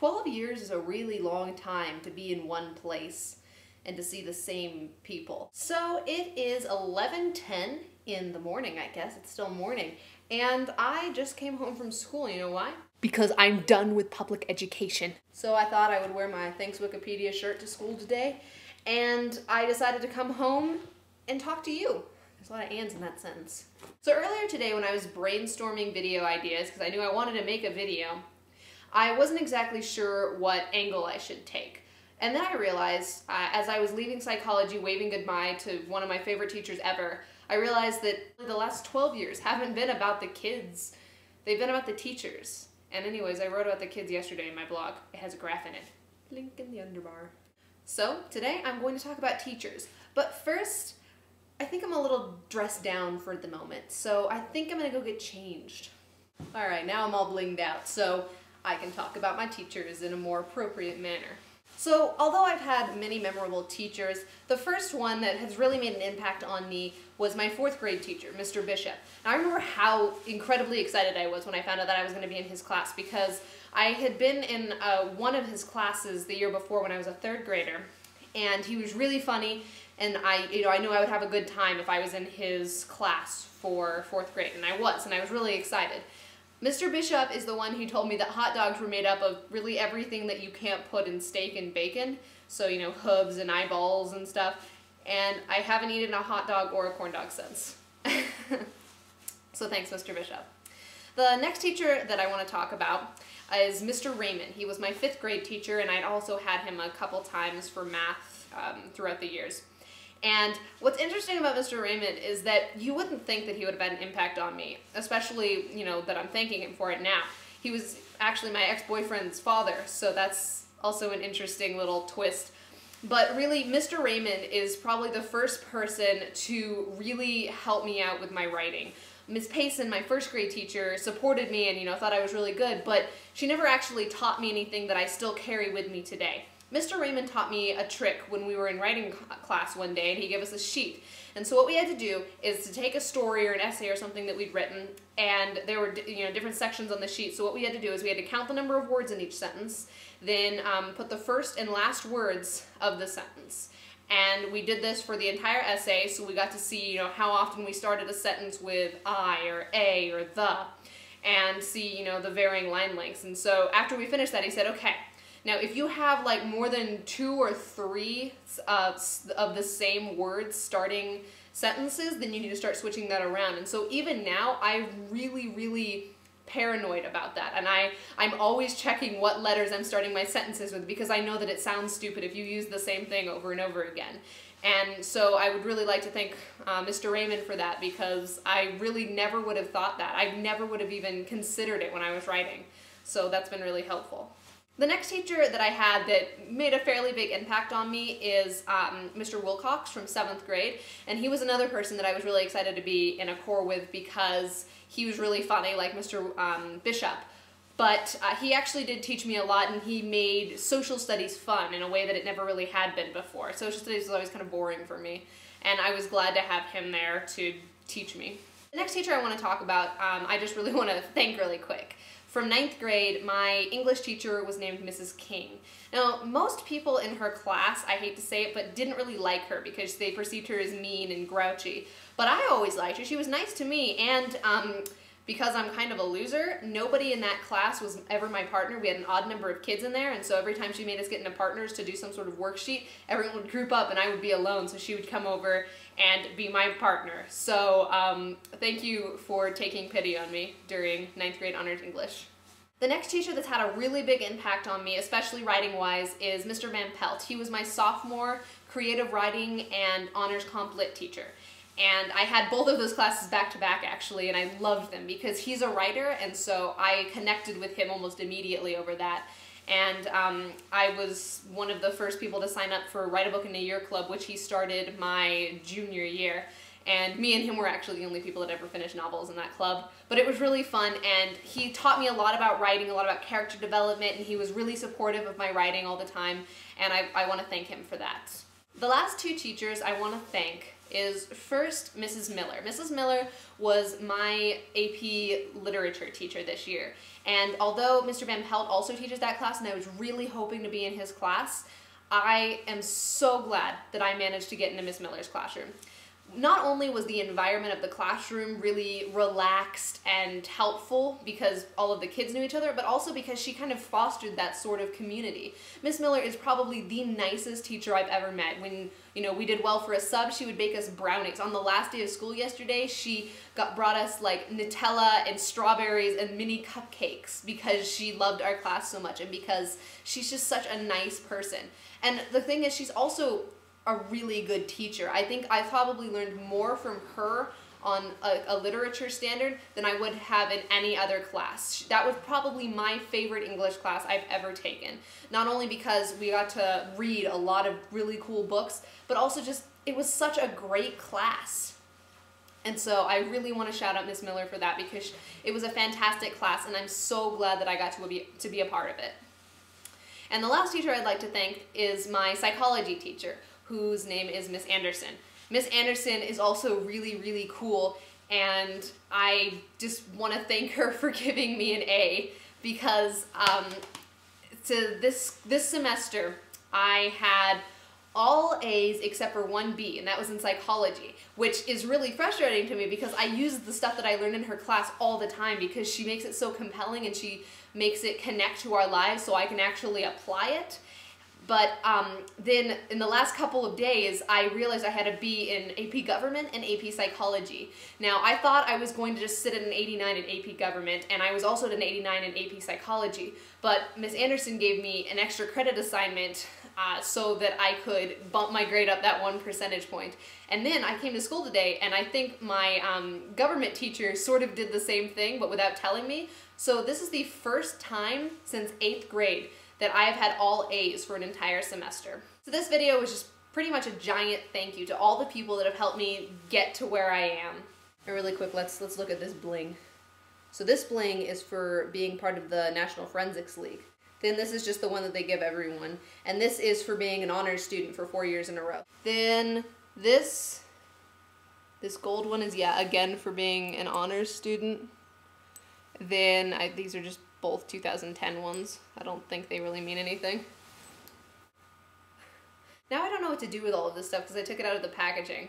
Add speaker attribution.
Speaker 1: 12 years is a really long time to be in one place and to see the same people. So it is 11:10 in the morning, I guess. It's still morning. And I just came home from school. You know why? Because I'm done with public education. So I thought I would wear my Thanks Wikipedia shirt to school today. And I decided to come home and talk to you. There's a lot of ands in that sentence. So earlier today when I was brainstorming video ideas, because I knew I wanted to make a video, I wasn't exactly sure what angle I should take. And then I realized, as I was leaving psychology, waving goodbye to one of my favorite teachers ever, I realized that the last 12 years haven't been about the kids. They've been about the teachers. And anyways, I wrote about the kids yesterday in my blog. It has a graph in it. Link in the underbar. So today I'm going to talk about teachers. But first, I think I'm a little dressed down for the moment. So I think I'm gonna go get changed. All right, now I'm all blinged out, so I can talk about my teachers in a more appropriate manner. So, although I've had many memorable teachers, the first one that has really made an impact on me was my 4th grade teacher, Mr. Bishop. Now, I remember how incredibly excited I was when I found out that I was going to be in his class, because I had been in one of his classes the year before when I was a 3rd grader, and he was really funny, and I knew I would have a good time if I was in his class for 4th grade, and I was really excited. Mr. Bishop is the one who told me that hot dogs were made up of really everything that you can't put in steak and bacon. So, you know, hooves and eyeballs and stuff. And I haven't eaten a hot dog or a corn dog since. So thanks, Mr. Bishop. The next teacher that I want to talk about is Mr. Raymond. He was my 5th grade teacher, and I'd also had him a couple times for math throughout the years. And what's interesting about Mr. Raymond is that you wouldn't think that he would have had an impact on me, especially, you know, that I'm thanking him for it now. He was actually my ex-boyfriend's father, so that's also an interesting little twist. But really, Mr. Raymond is probably the first person to really help me out with my writing. Ms. Payson, my 1st grade teacher, supported me and, you know, thought I was really good, but she never actually taught me anything that I still carry with me today. Mr. Raymond taught me a trick when we were in writing class one day, and he gave us a sheet. And so what we had to do is to take a story or an essay or something that we'd written, and there were, you know, different sections on the sheet. So what we had to do is we had to count the number of words in each sentence, then put the first and last words of the sentence. And we did this for the entire essay, so we got to see, you know, how often we started a sentence with I or a or the, and see, you know, the varying line lengths. And so after we finished that, he said, okay, now, if you have like more than 2 or 3 of the same words starting sentences, then you need to start switching that around. And so even now, I'm really paranoid about that. And I'm always checking what letters I'm starting my sentences with, because I know that it sounds stupid if you use the same thing over and over again. And so I would really like to thank Mr. Raymond for that, because I really never would have thought that. I never would have even considered it when I was writing. So that's been really helpful. The next teacher that I had that made a fairly big impact on me is Mr. Wilcox from 7th grade, and he was another person that I was really excited to be in a corps with because he was really funny, like Mr. Bishop. But he actually did teach me a lot, and he made social studies fun in a way that it never really had been before. Social studies was always kind of boring for me, and I was glad to have him there to teach me. The next teacher I want to talk about, I just really want to thank really quick. From 9th grade, my English teacher was named Mrs. King. Now, most people in her class, I hate to say it, but didn't really like her because they perceived her as mean and grouchy. But I always liked her. She was nice to me, and because I'm kind of a loser, nobody in that class was ever my partner. We had an odd number of kids in there, and so every time she made us get into partners to do some sort of worksheet, everyone would group up and I would be alone, so she would come over and be my partner. So thank you for taking pity on me during 9th grade honors English. The next teacher that's had a really big impact on me, especially writing-wise, is Mr. Van Pelt. He was my sophomore creative writing and honors comp lit teacher. And I had both of those classes back to back, actually, and I loved them because he's a writer, and so I connected with him almost immediately over that. And I was one of the first people to sign up for Write a Book in a Year Club, which he started my junior year. And me and him were actually the only people that ever finished novels in that club. But it was really fun, and he taught me a lot about writing, a lot about character development, and he was really supportive of my writing all the time, and I want to thank him for that. The last two teachers I want to thank is first Mrs. Miller. Mrs. Miller was my AP literature teacher this year, and although Mr. Van Pelt also teaches that class and I was really hoping to be in his class, I am so glad that I managed to get into Miss Miller's classroom. Not only was the environment of the classroom really relaxed and helpful because all of the kids knew each other, but also because she kind of fostered that sort of community. Miss Miller is probably the nicest teacher I've ever met. When, you know, we did well for a sub, she would bake us brownies. On the last day of school yesterday, she brought us like Nutella and strawberries and mini cupcakes because she loved our class so much and because she's just such a nice person. And the thing is, she's also a really good teacher. I think I probably learned more from her on a literature standard than I would have in any other class. That was probably my favorite English class I've ever taken. Not only because we got to read a lot of really cool books, but also just it was such a great class. And so I really want to shout out Miss Miller for that because it was a fantastic class and I'm so glad that I got to be a part of it. And the last teacher I'd like to thank is my psychology teacher, whose name is Miss Anderson. Miss Anderson is also really, really cool, and I just want to thank her for giving me an A because this semester I had all A's except for one B, and that was in psychology, which is really frustrating to me because I use the stuff that I learned in her class all the time because she makes it so compelling and she makes it connect to our lives so I can actually apply it. But then in the last couple of days, I realized I had a B in AP Government and AP Psychology. Now, I thought I was going to just sit at an 89 in AP Government, and I was also at an 89 in AP Psychology. But Miss Anderson gave me an extra credit assignment so that I could bump my grade up that 1 percentage point. And then I came to school today, and I think my government teacher sort of did the same thing, but without telling me. So this is the first time since 8th grade that I have had all A's for an entire semester. So this video was just pretty much a giant thank you to all the people that have helped me get to where I am. And really quick, let's look at this bling. So this bling is for being part of the National Forensics League. Then this is just the one that they give everyone. And this is for being an honors student for 4 years in a row. Then this gold one is, yeah, again for being an honors student. Then these are just both 2010 ones. I don't think they really mean anything. Now I don't know what to do with all of this stuff because I took it out of the packaging.